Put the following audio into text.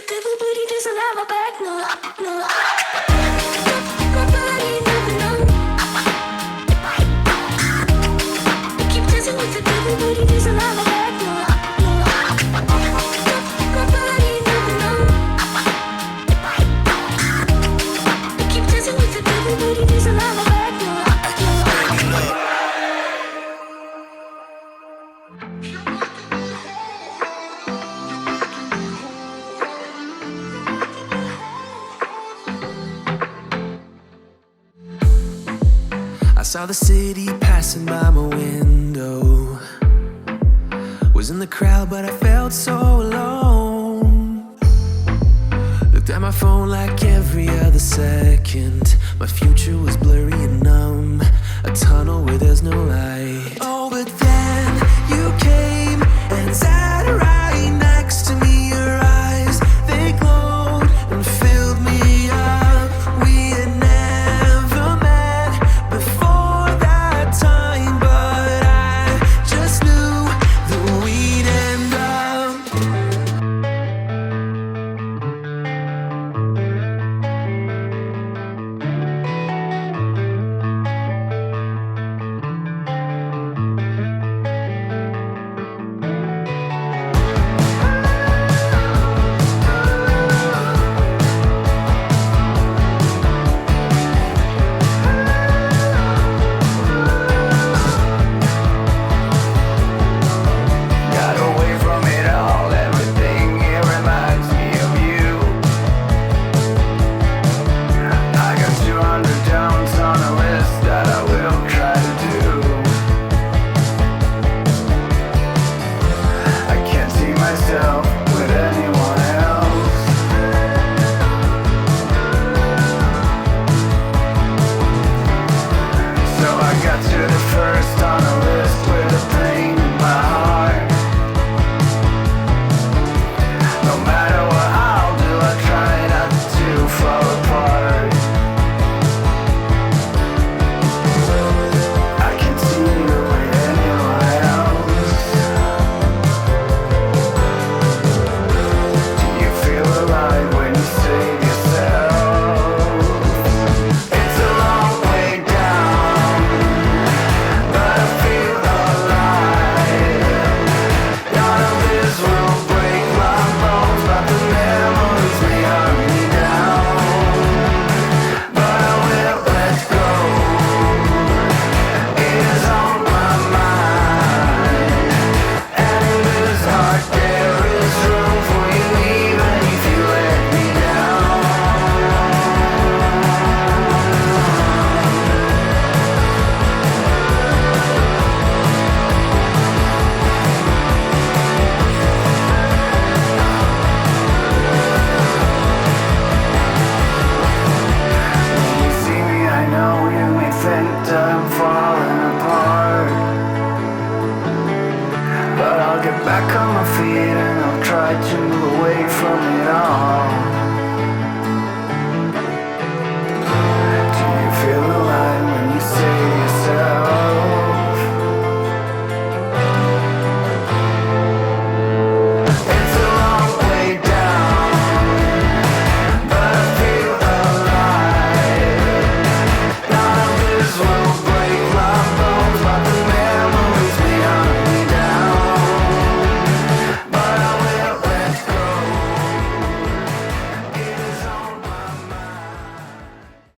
devil, but he doesn't have my back. No, no. My body never know. I keep dancing with the devil, but he doesn't have my back. No, no. My body never know. I keep dancing with the devil, but he doesn't have my back. No, no. I saw the city passing by my window. Was in the crowd, but I felt so alone. Looked at my phone like every other second. My future was blurry and numb. A tunnel where there's no